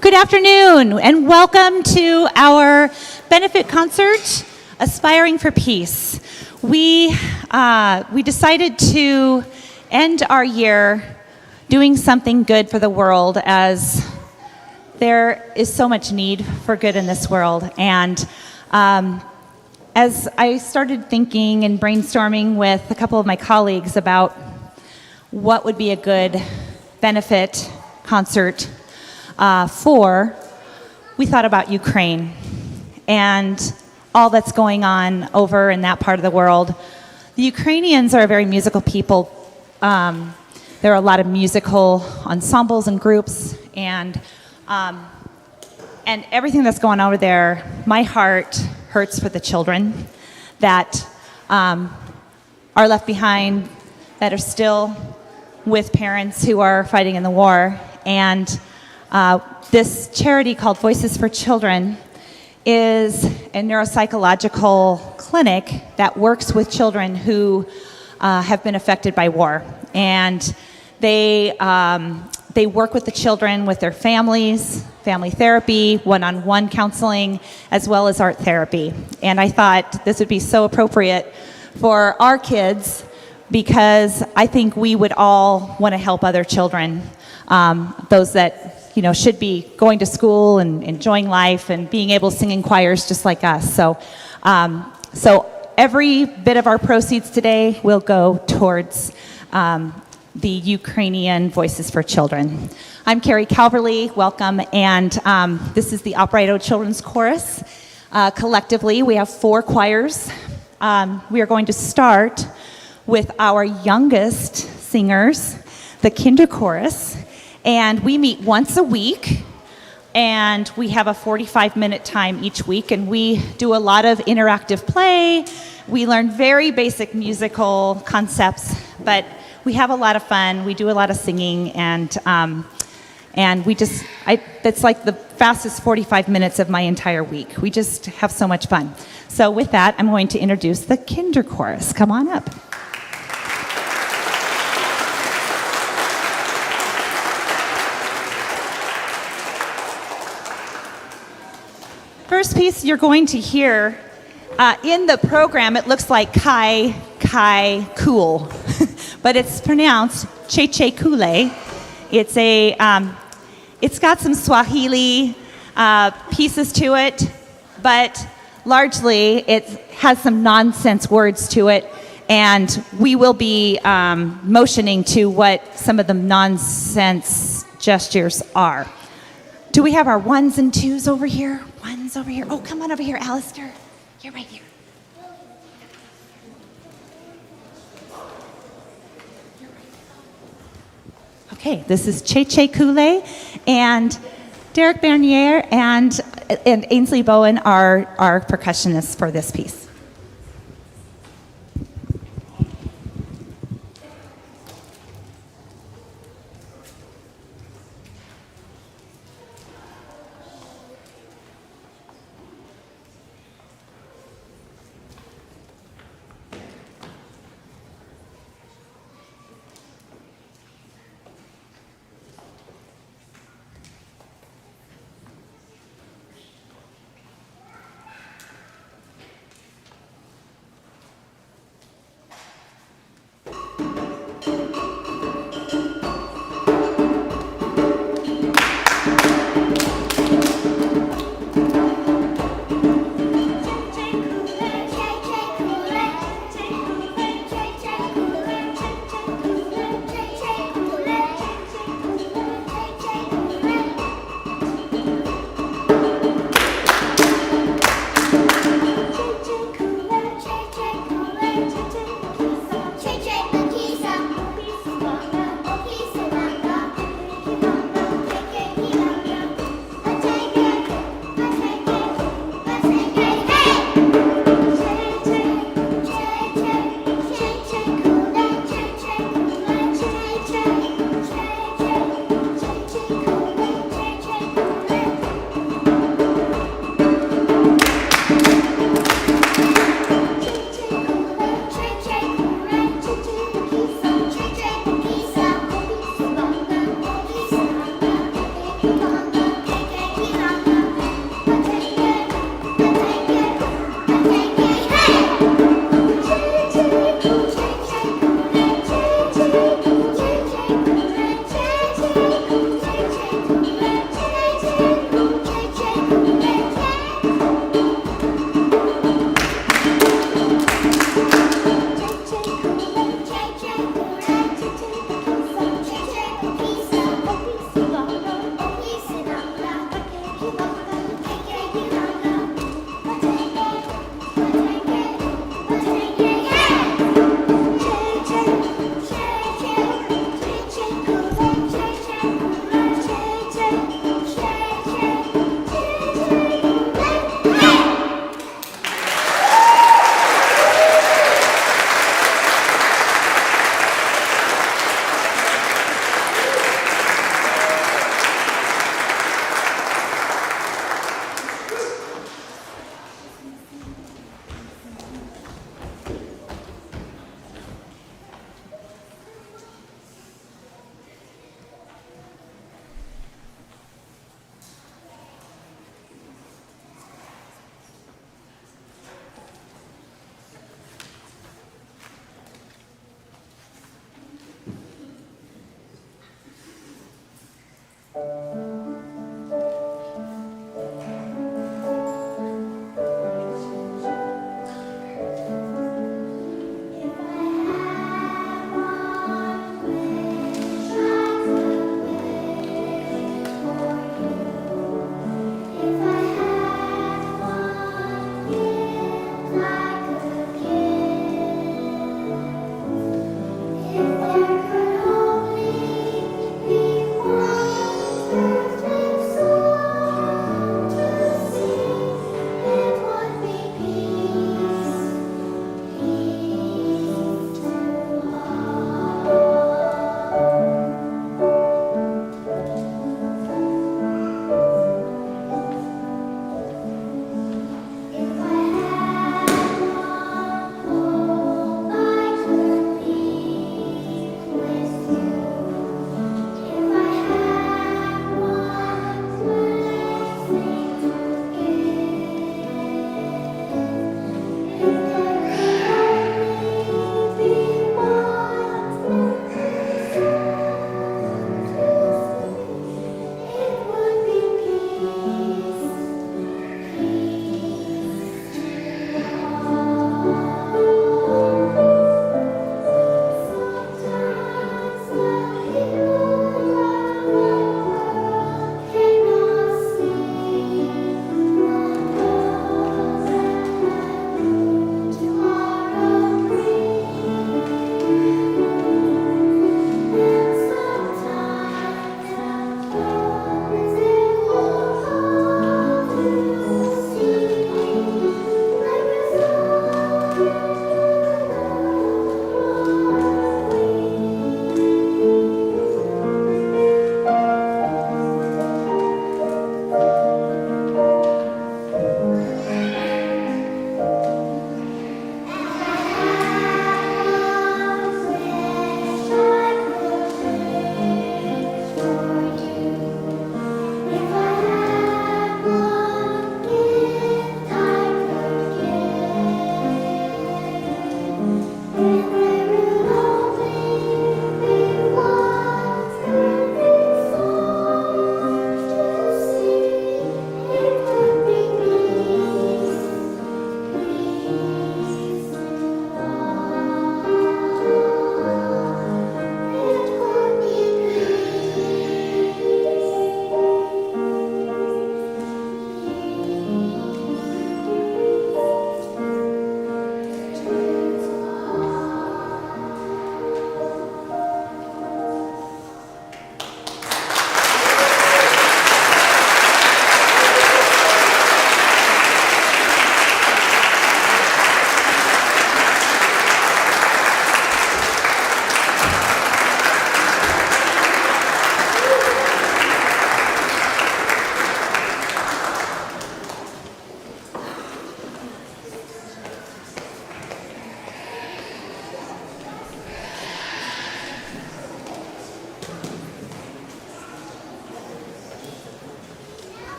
Good afternoon, and welcome to our benefit concert, Aspiring for Peace. We decided to end our year doing something good for the world, as there is so much need for good in this world. And as I started thinking and brainstorming with a couple of my colleagues about what would be a good benefit concert we thought about Ukraine and all that's going on over in that part of the world. The Ukrainians are a very musical people. There are a lot of musical ensembles and groups, and everything that's going on over there. My heart hurts for the children that are left behind, that are still with parents who are fighting in the war. And this charity called Voices for Children is a neuropsychological clinic that works with children who have been affected by war. And they work with the children, with their families, family therapy, one-on-one counseling, as well as art therapy. And I thought this would be so appropriate for our kids, because I think we would all want to help other children, those that should be going to school and enjoying life and being able to sing in choirs just like us. So every bit of our proceeds today will go towards the Ukrainian Voices for Children. I'm Carrie Calverley, welcome, and this is the Operato Children's Chorus. Collectively, we have 4 choirs. We are going to start with our youngest singers, the Kinder Chorus, and we meet once a week, and we have a 45-minute time each week, and we do a lot of interactive play. We learn very basic musical concepts, but we have a lot of fun. We do a lot of singing, and that's like the fastest 45 minutes of my entire week. We just have so much fun. So with that, I'm going to introduce the Kinder Chorus. Come on up. First piece you're going to hear in the program, it looks like Kai Cool, but it's pronounced Cheche Kule. It's got some Swahili pieces to it, but largely it has some nonsense words to it, and we will be motioning to what some of the nonsense gestures are. Do we have our ones and twos over here? Ones over here. Oh, come on over here, Alistair. You're right here. Okay, this is Cheche Kule, and Derek Bernier and Ainsley Bowen are our percussionists for this piece.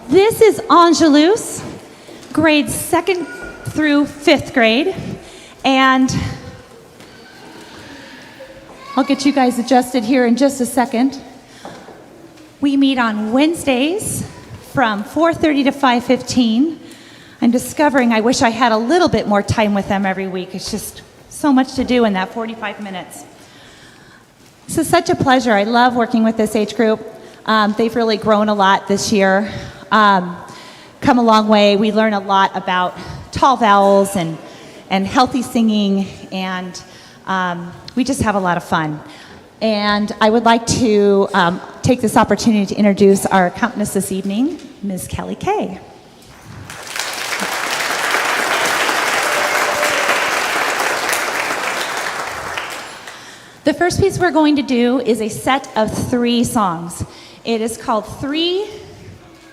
This is Angelus, grades 2nd through 5th grade, and I'll get you guys adjusted here in just a second. We meet on Wednesdays from 4:30 to 5:15. I'm discovering I wish I had a little bit more time with them every week. It's just so much to do in that 45 minutes. This is such a pleasure. I love working with this age group. They've really grown a lot this year. Come a long way. We learn a lot about tall vowels and healthy singing, and we just have a lot of fun. And I would like to take this opportunity to introduce our accompanist this evening, Ms. Kelly Kay. The first piece we're going to do is a set of 3 songs. It is called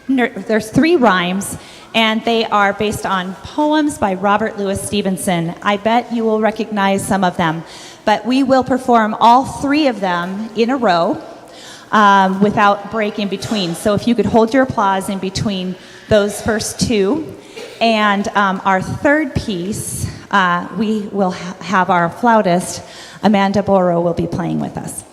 there's 3 rhymes, and they are based on poems by Robert Louis Stevenson. I bet you will recognize some of them, but we will perform all 3 of them in a row. without break in between. So if you could hold your applause in between those first two. And our third piece, we will have our flautist, Amanda Boro, will be playing with us.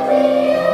Be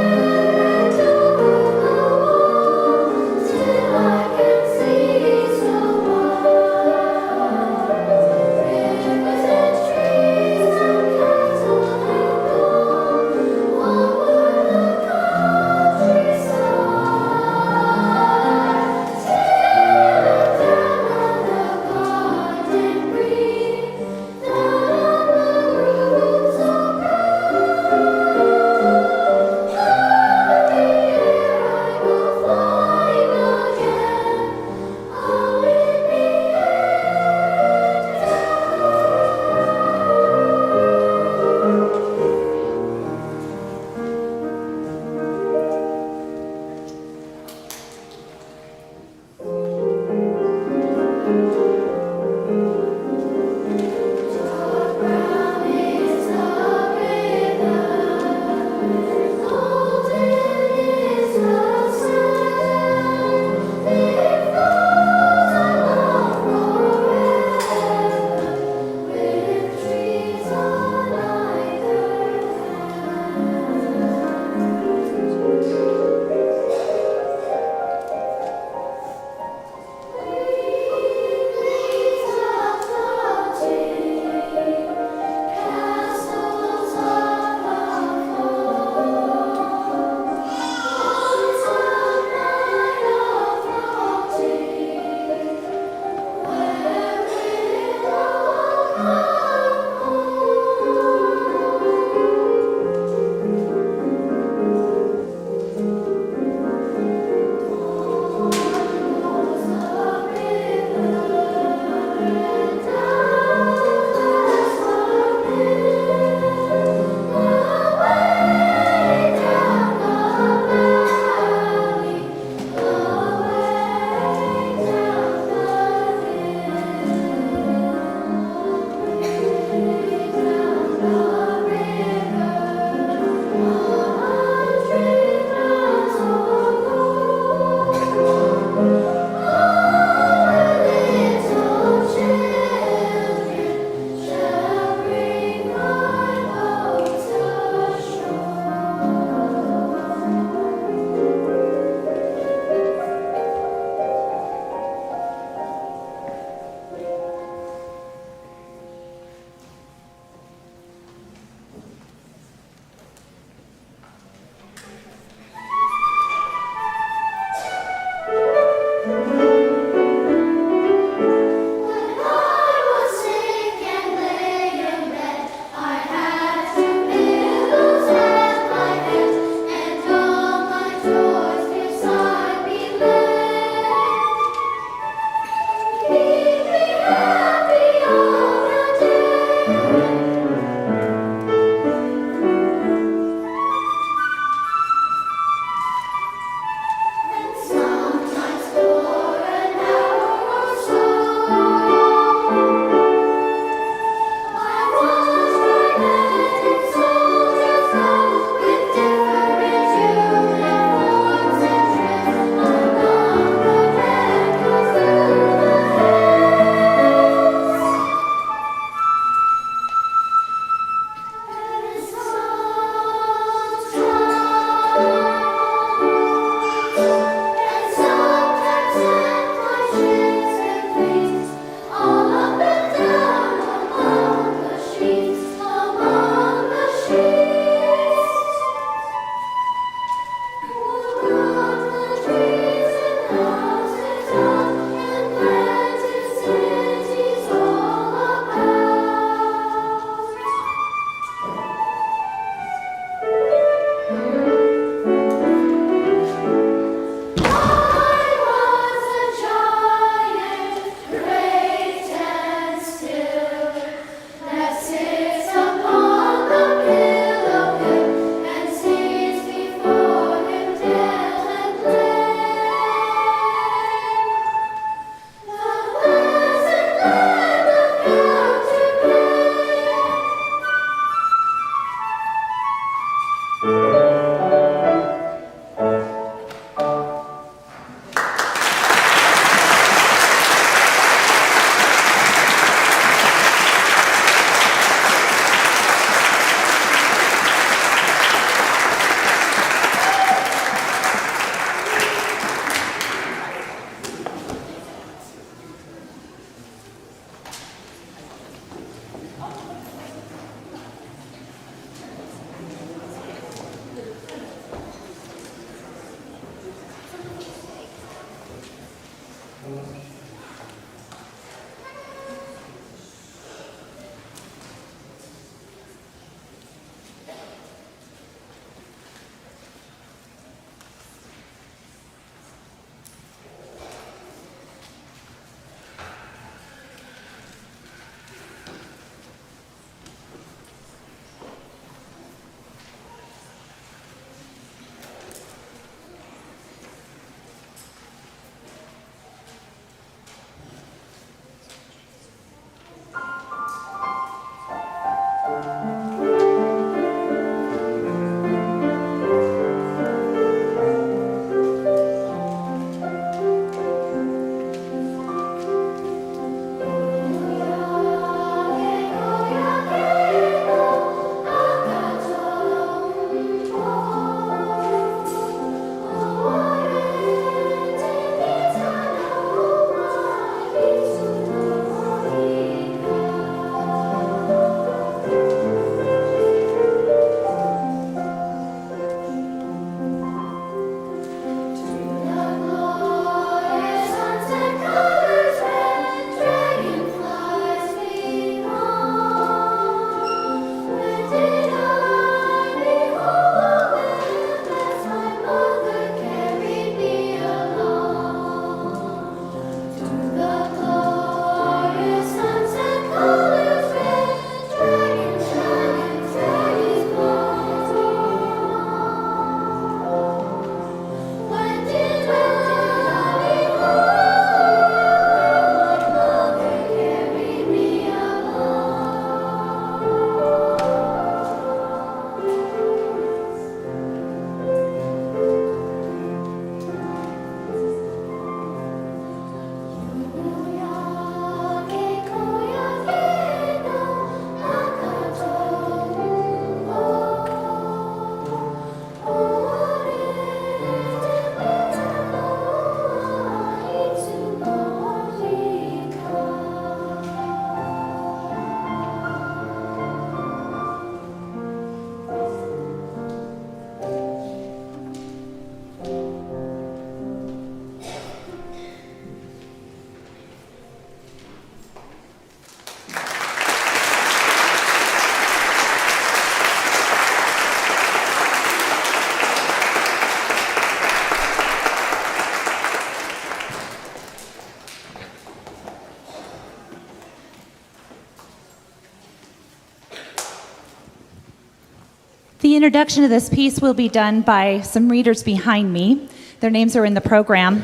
The introduction of this piece will be done by some readers behind me. Their names are in the program.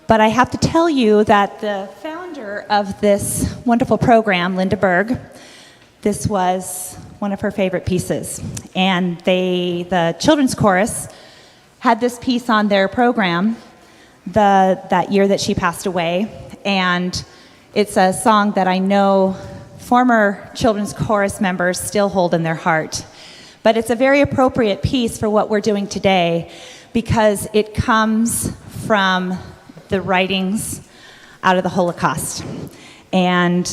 But I have to tell you that the founder of this wonderful program, Linda Berg, this was one of her favorite pieces. And the children's chorus had this piece on their program that year that she passed away. And it's a song that I know former children's chorus members still hold in their heart. But it's a very appropriate piece for what we're doing today because it comes from the writings out of the Holocaust. And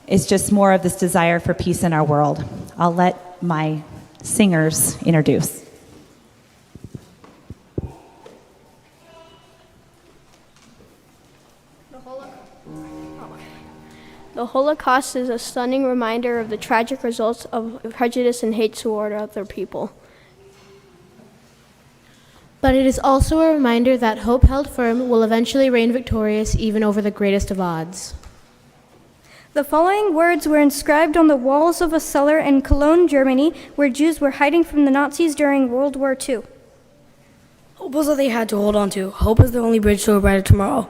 it's just more of this desire for peace in our world. I'll let my singers introduce. The Holocaust is a stunning reminder of the tragic results of prejudice and hate toward other people. But it is also a reminder that hope held firm will eventually reign victorious even over the greatest of odds. The following words were inscribed on the walls of a cellar in Cologne, Germany, where Jews were hiding from the Nazis during World War II. Hope was all they had to hold on to. Hope is the only bridge to a brighter tomorrow.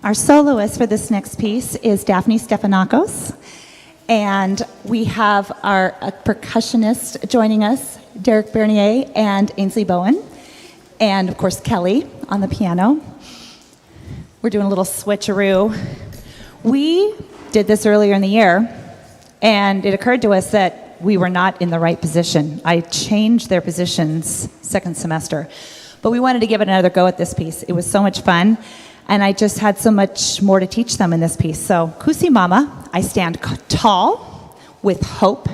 Our soloist for this next piece is Daphne Stefanakos. And we have our percussionist joining us, Derek Bernier and Ainsley Bowen. And of course, Kelly on the piano. We're doing a little switcheroo. We did this earlier in the year, and it occurred to us that we were not in the right position. I changed their positions second semester. But we wanted to give it another go at this piece. It was so much fun. And I just had so much more to teach them in this piece. So, Kusi Mama, I stand tall with hope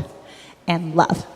and love.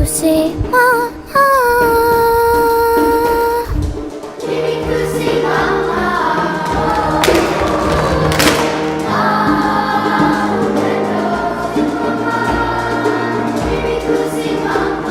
Kusi Mama, Jimmy Kusi Mama, Jimmy Kusi Mama, Jimmy Kusi Mama.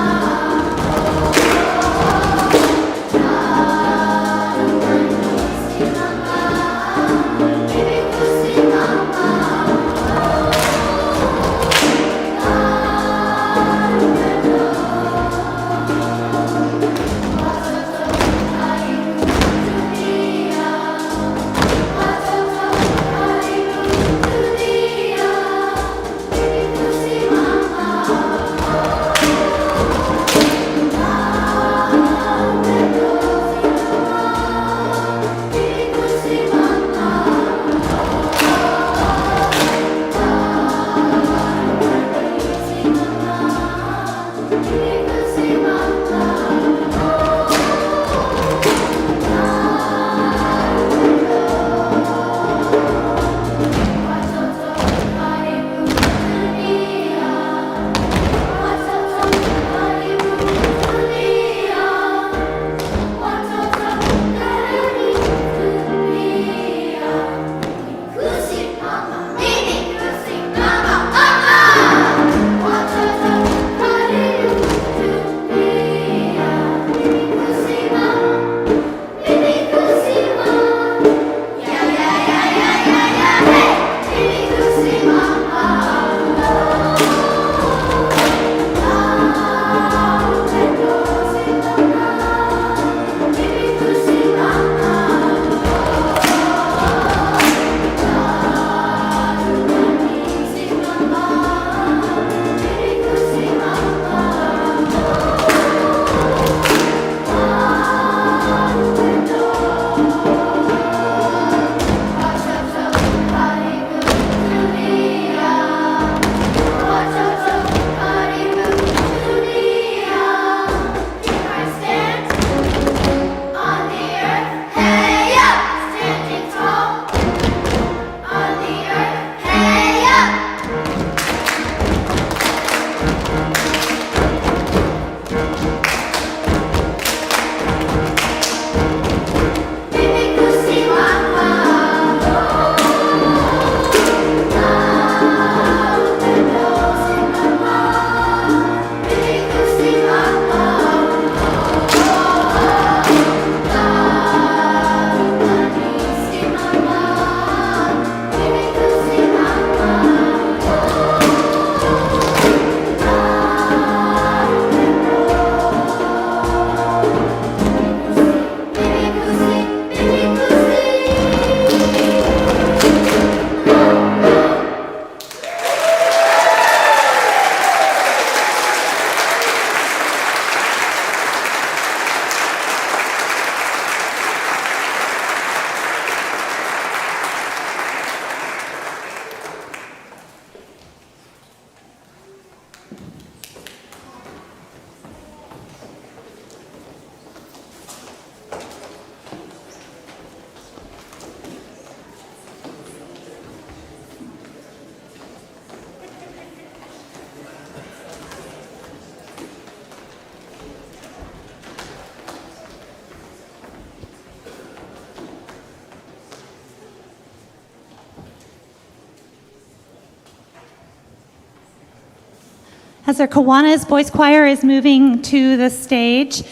as our Kiwanis Boys Choir is moving to the stage.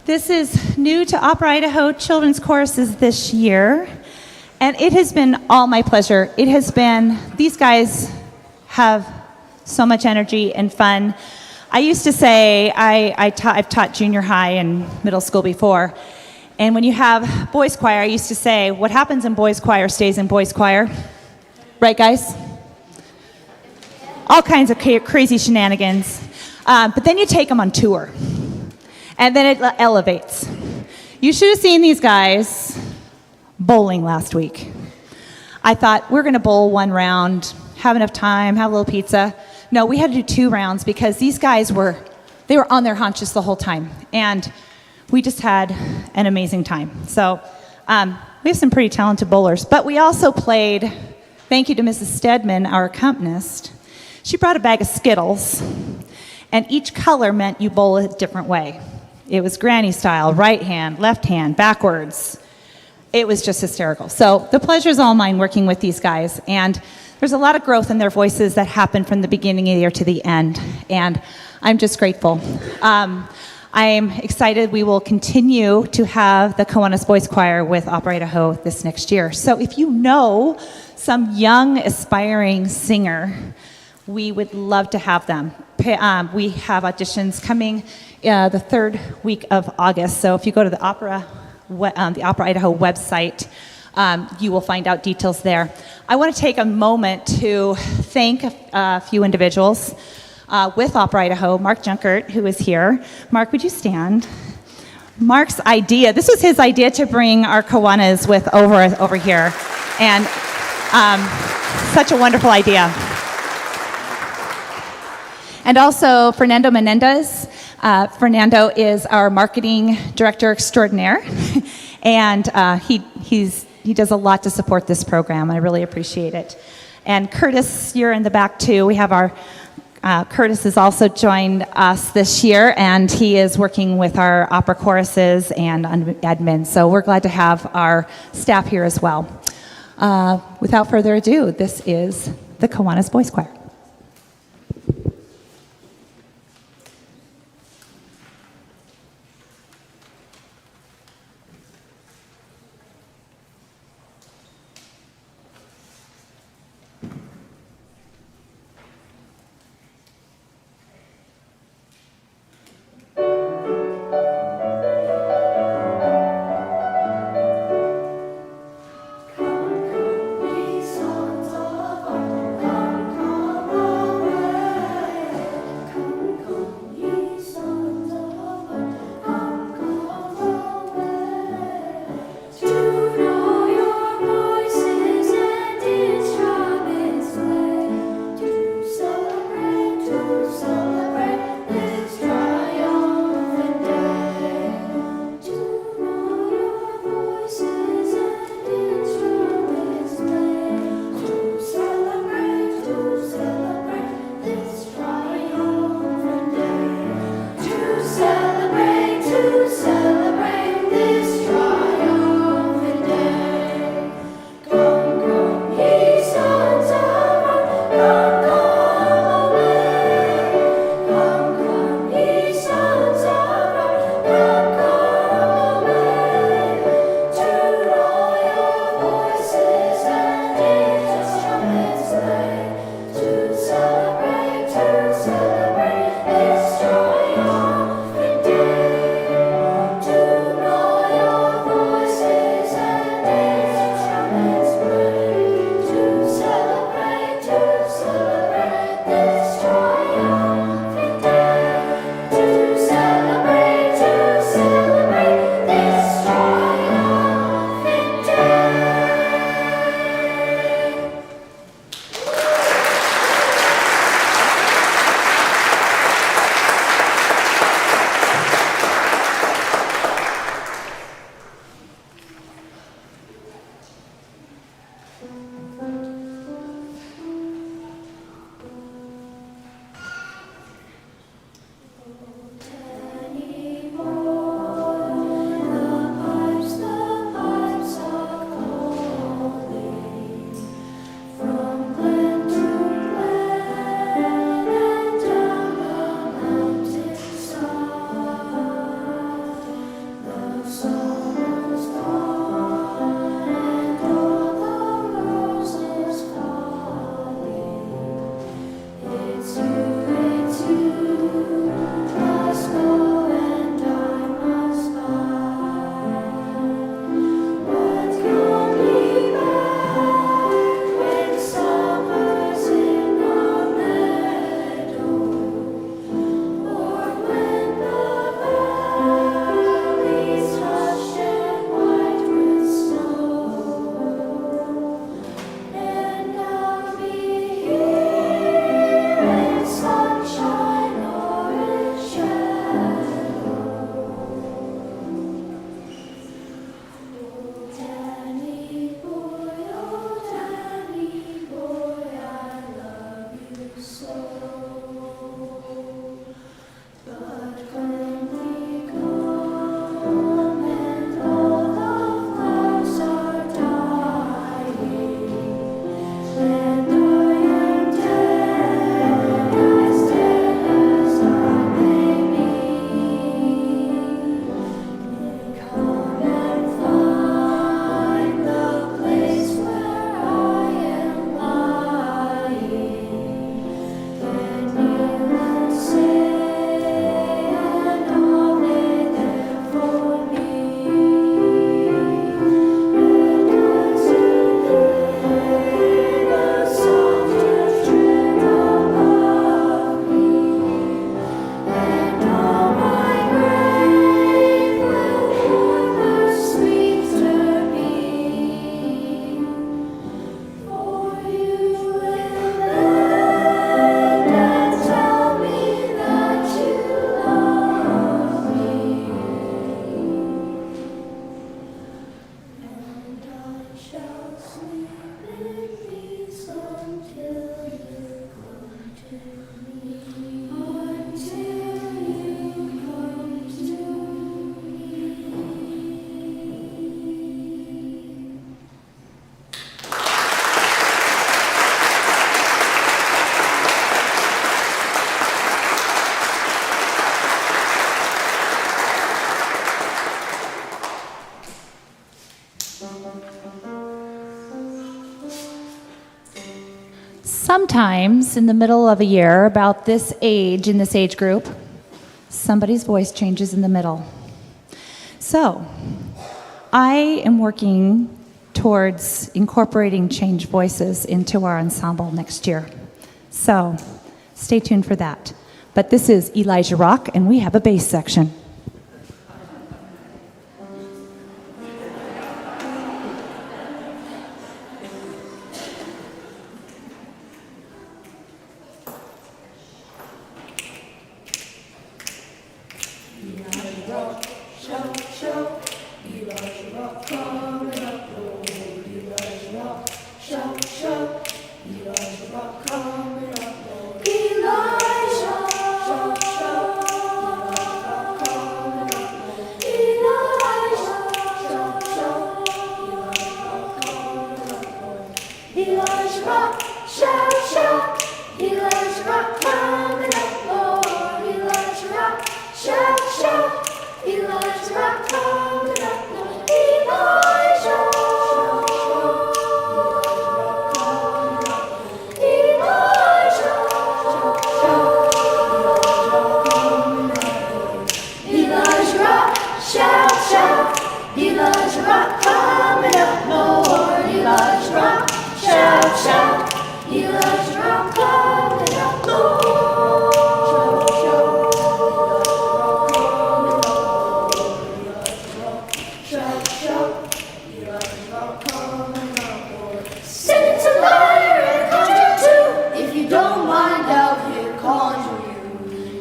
This is new to Opera Idaho Children's Choruses this year, and it has been all my pleasure. It has been, these guys have so much energy and fun. I used to say, I've taught junior high and middle school before, and when you have boys choir, I used to say, what happens in boys choir stays in boys choir. Right, guys? All kinds of crazy shenanigans. But then you take them on tour, and then it elevates. You should have seen these guys bowling last week. I thought, we're going to bowl one round, have enough time, have a little pizza. No, we had to do 2 rounds because these guys were on their haunches the whole time. And we just had an amazing time. So we have some pretty talented bowlers. But we also played, thank you to Mrs. Stedman, our accompanist. She brought a bag of Skittles, and each color meant you bowl a different way. It was granny style, right hand, left hand, backwards. It was just hysterical. So the pleasure is all mine working with these guys. And there's a lot of growth in their voices that happened from the beginning of the year to the end. And I'm just grateful. I'm excited we will continue to have the Kiwanis Boys Choir with Opera Idaho this next year. So if you know some young aspiring singer, we would love to have them. We have auditions coming the 3rd week of August. So if you go to the Opera Idaho website, you will find out details there. I want to take a moment to thank a few individuals with Opera Idaho. Mark Junkert, who is here. Mark, would you stand? Mark's idea, this was his idea to bring our Kiwanis over here. And such a wonderful idea. And also Fernando Menendez. Fernando is our marketing director extraordinaire. And he does a lot to support this program. I really appreciate it. And Curtis, you're in the back too. We have our Curtis has also joined us this year, and he is working with our opera choruses and admin. So we're glad to have our staff here as well. Without further ado, this is the Kiwanis Boys Choir. celebrate. sometimes in the middle of a year, about this age, in this age group, somebody's voice changes in the middle. So, I am working towards incorporating changed voices into our ensemble next year. So, stay tuned for that. But this is Elijah Rock, and we have a bass section. Elijah Rock, shout, shout. Elijah Rock, coming up, Lord. Elijah Rock, shout, shout. Elijah Rock, coming up, Lord. Elijah. Elijah Rock, shout, shout. Elijah Rock, coming up, Lord. Elijah Rock, shout, shout. Elijah Rock, coming up, Lord. Shout, shout. Elijah Rock, coming up, Lord. Sing it to liar and conjure too. If you don't mind, I'll here conjure you.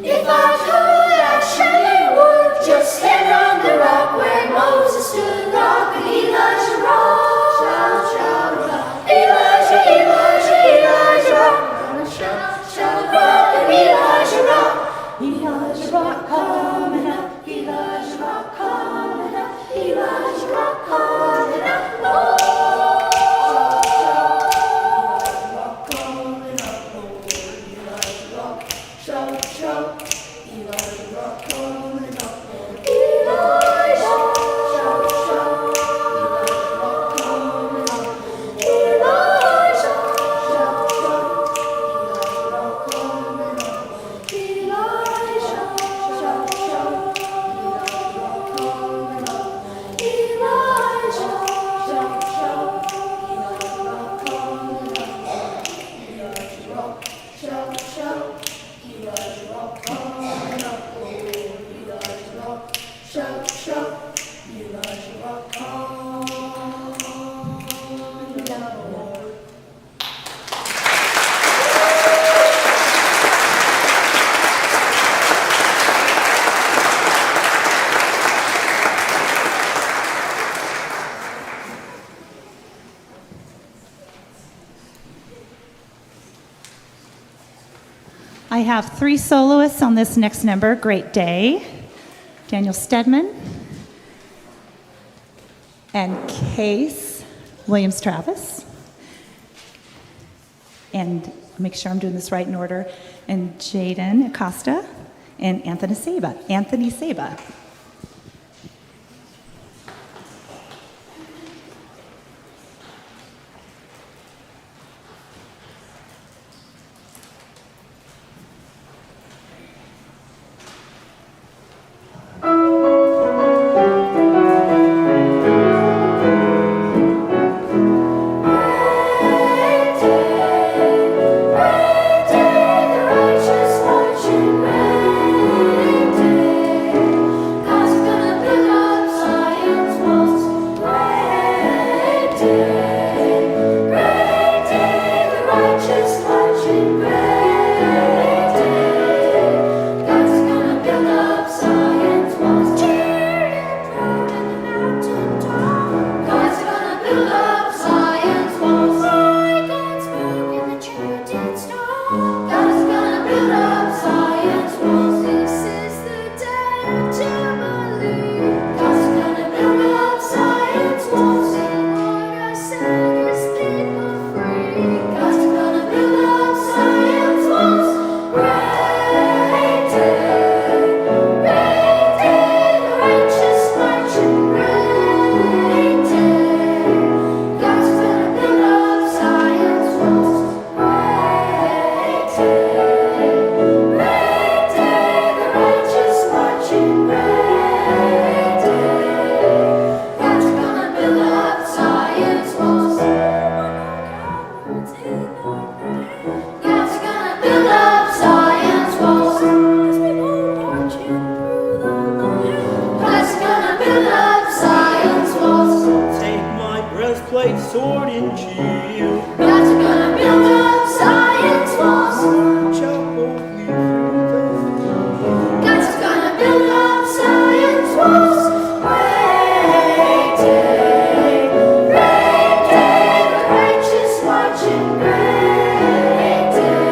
If I could, I surely would just stand on the rock where Moses stood. Rock and Elijah rock. Shout, shout, rock. Elijah, Elijah, Elijah rock. Gonna shout, shout, rock and Elijah rock. Elijah rock coming up. Elijah rock coming up. Elijah rock coming up. Lord. Shout, shout, Elijah rock coming up, Lord. Elijah, shout, shout, Elijah rock coming up, Lord. Elijah, shout, shout, Elijah rock coming up, Lord. Elijah, shout, shout, Elijah rock coming up, Lord. Elijah, shout, shout, Elijah rock coming up, Lord. Elijah rock, shout, shout. Elijah rock coming up, Lord. Elijah rock, shout, shout. Elijah rock coming up, Lord. I have 3 soloists on this next number, Great Day. Daniel Stedman and Case Williams-Travis. And make sure I'm doing this right in order. And Jaden Acosta and Anthony Saba. Anthony Saba. Gods are gonna build up science walls. Gods are gonna build up science walls. Great day, the righteous watching. Great day,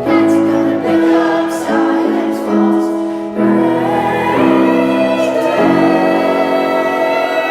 gods are gonna build up science walls. Great day, gods are gonna build up science walls.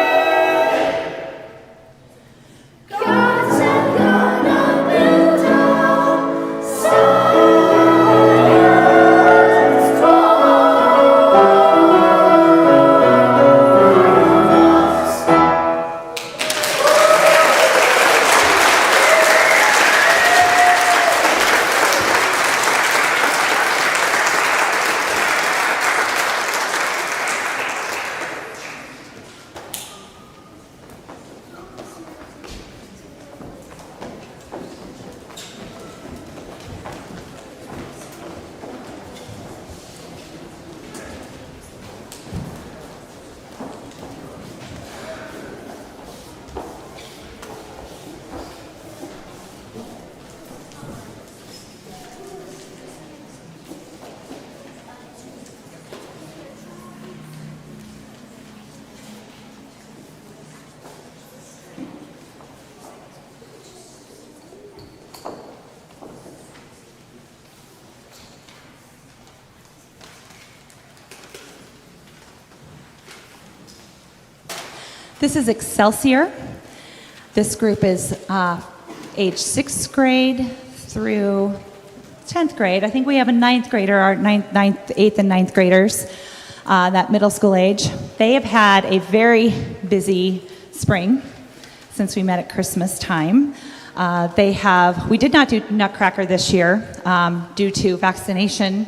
This is Excelsior. This group is age 6th grade through 10th grade. I think we have a 9th grader, our 8th and 9th graders, that middle school age. They have had a very busy spring since we met at Christmas time. We did not do Nutcracker this year due to vaccination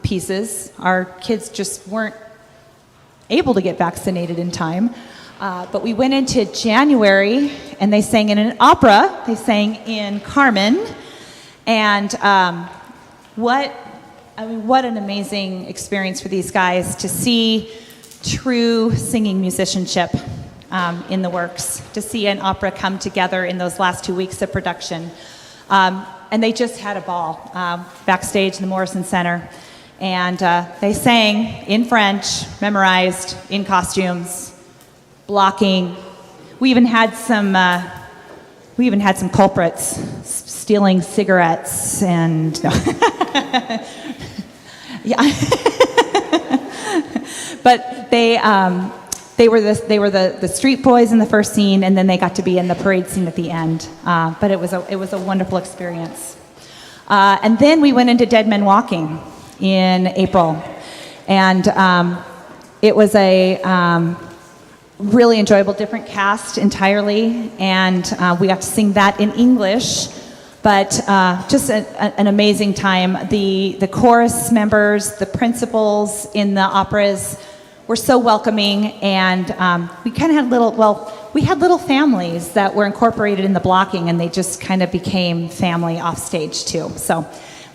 pieces. Our kids just weren't able to get vaccinated in time. But we went into January and they sang in an opera. They sang in Carmen. And what an amazing experience for these guys to see true singing musicianship in the works, to see an opera come together in those last 2 weeks of production. And they just had a ball backstage in the Morrison Center. And they sang in French, memorized, in costumes, blocking. We even had some culprits stealing cigarettes and yeah. But they were the street boys in the first scene, and then they got to be in the parade scene at the end. But it was a wonderful experience. And then we went into Dead Men Walking in April, and it was a really enjoyable, different cast entirely, and we got to sing that in English, but just an amazing time. The chorus members, the principals in the operas were so welcoming, and we kind of had we had little families that were incorporated in the blocking, and they just kind of became family off stage too. So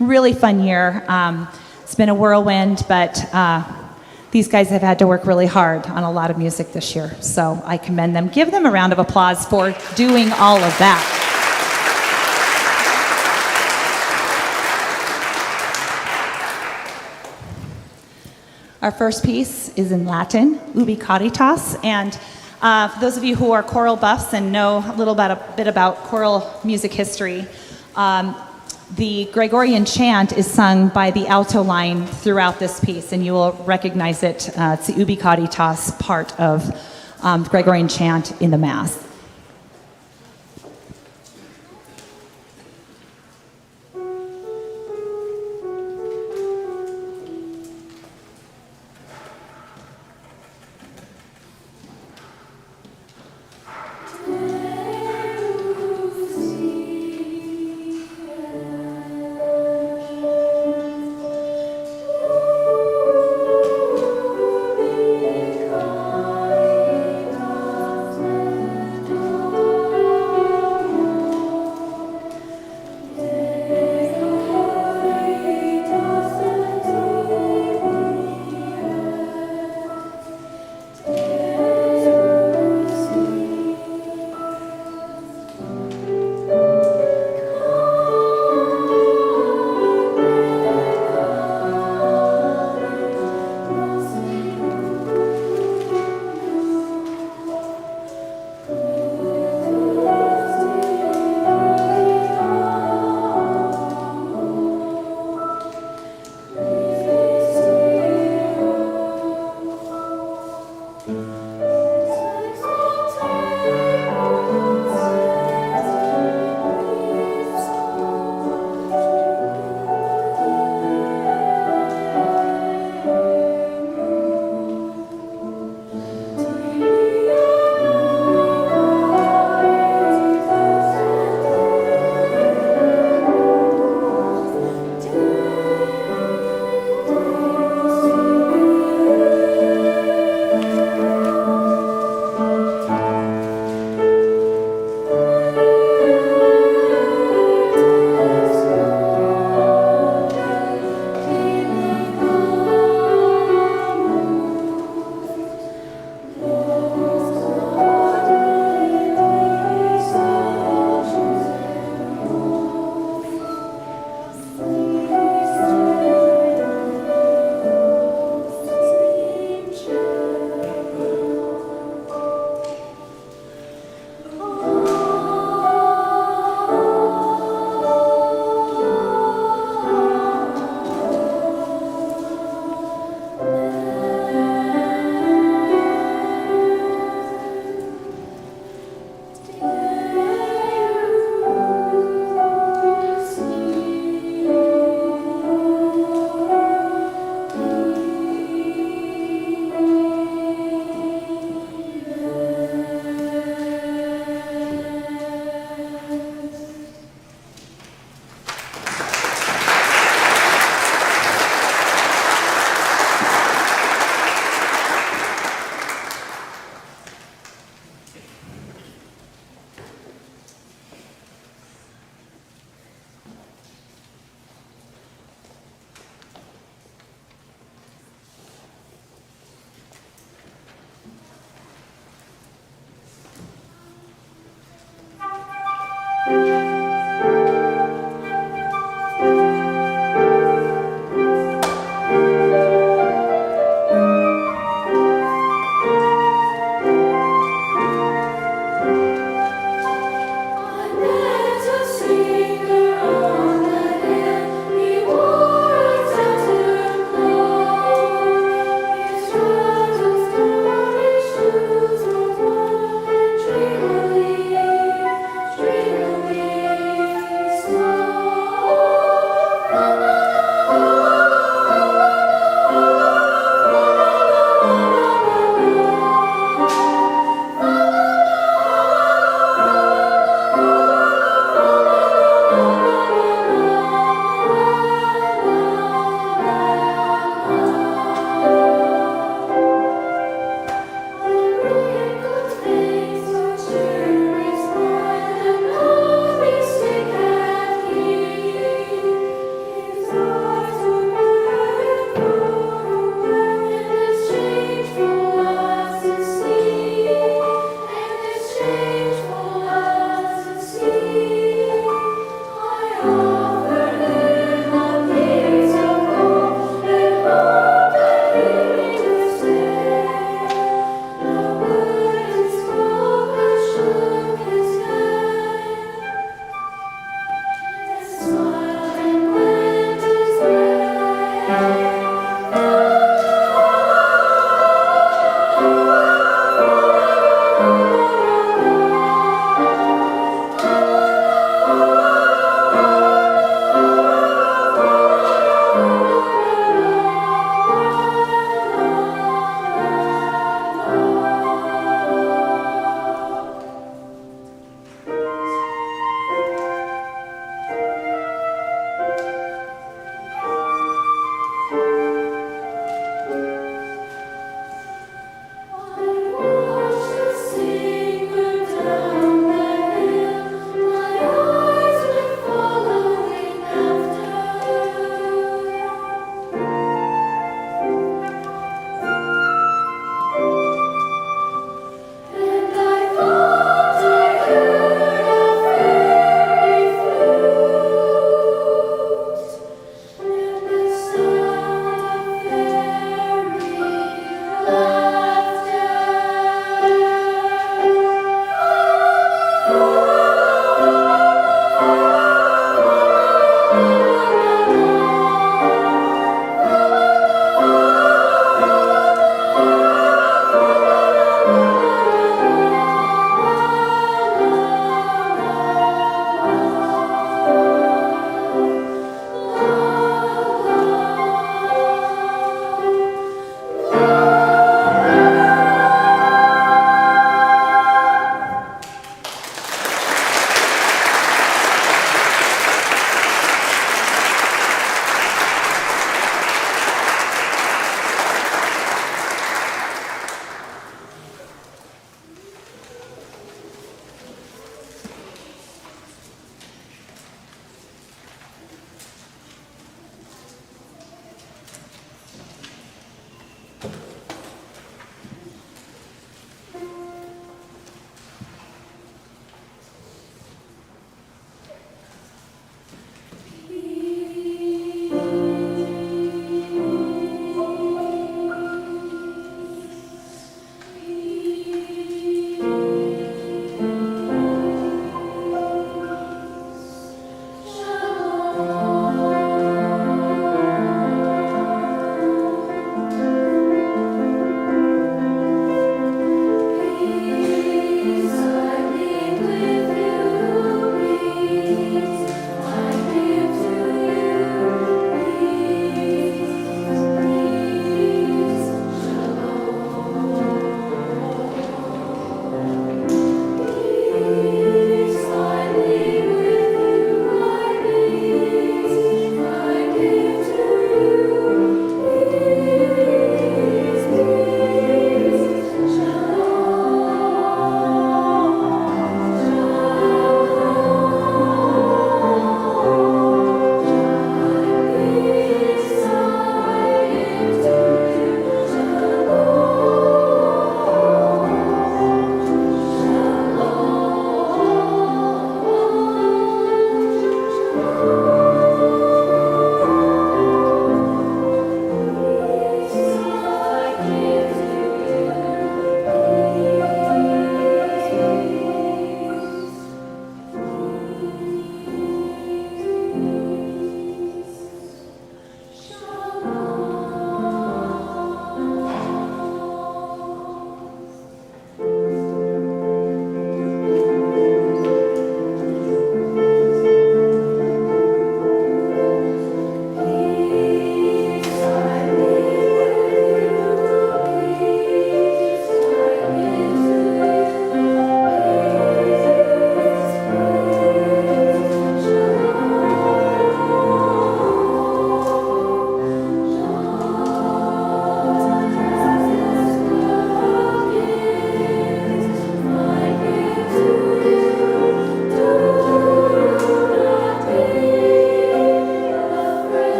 really fun year. It's been a whirlwind, but these guys have had to work really hard on a lot of music this year. So I commend them. Give them a round of applause for doing all of that. Our first piece is in Latin, Ubi Caritas, and for those of you who are choral buffs and know a bit about choral music history, the Gregorian chant is sung by the alto line throughout this piece, and you will recognize it. It's the Ubi Caritas part of the Gregorian chant in the Mass.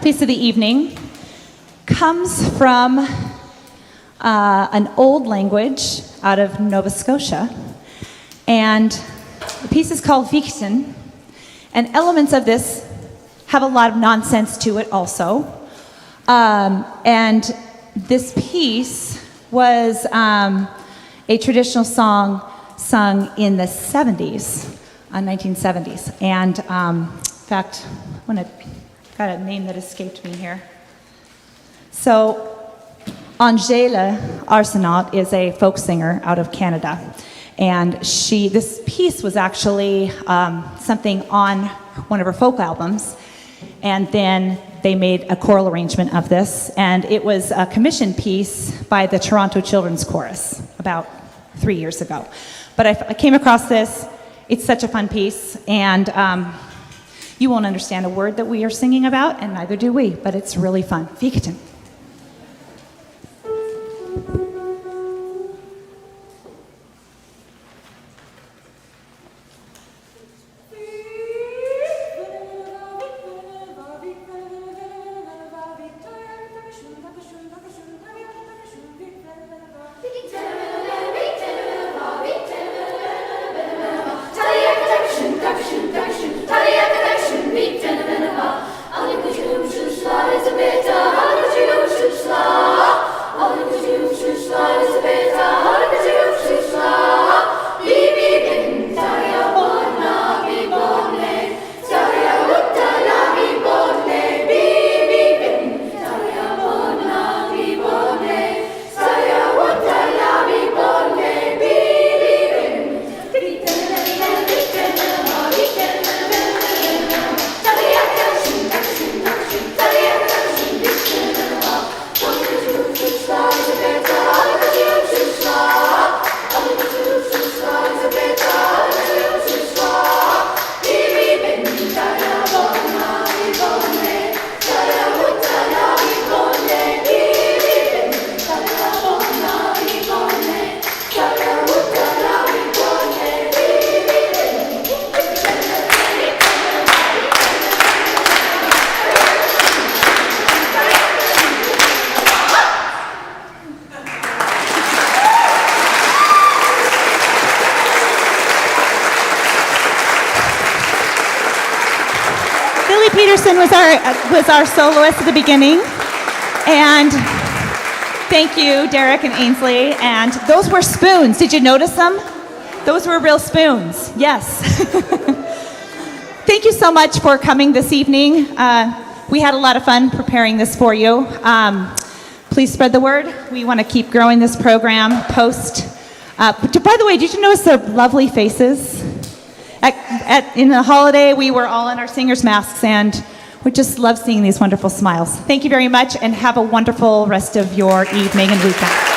piece of the evening comes from an old language out of Nova Scotia. And the piece is called Fichten. And elements of this have a lot of nonsense to it also. And this piece was a traditional song sung in the 70s, 1970s. And in fact, got a name that escaped me here. So, Angèle Arsenault is a folk singer out of Canada. And this piece was actually something on one of her folk albums. And then they made a choral arrangement of this. And it was a commissioned piece by the Toronto Children's Chorus about 3 years ago. But I came across this. It's such a fun piece. And you won't understand a word that we are singing about, and neither do we. But it's really fun. Fichten. Peterson was our soloist at the beginning, and thank you, Derek and Ainsley. And those were spoons. Did you notice them? Those were real spoons. Yes. Thank you so much for coming this evening. We had a lot of fun preparing this for you. Please spread the word. We want to keep growing this program. By the way, did you notice their lovely faces? In the holiday, we were all in our singers' masks, and we just love seeing these wonderful smiles. Thank you very much, and have a wonderful rest of your evening and weekend.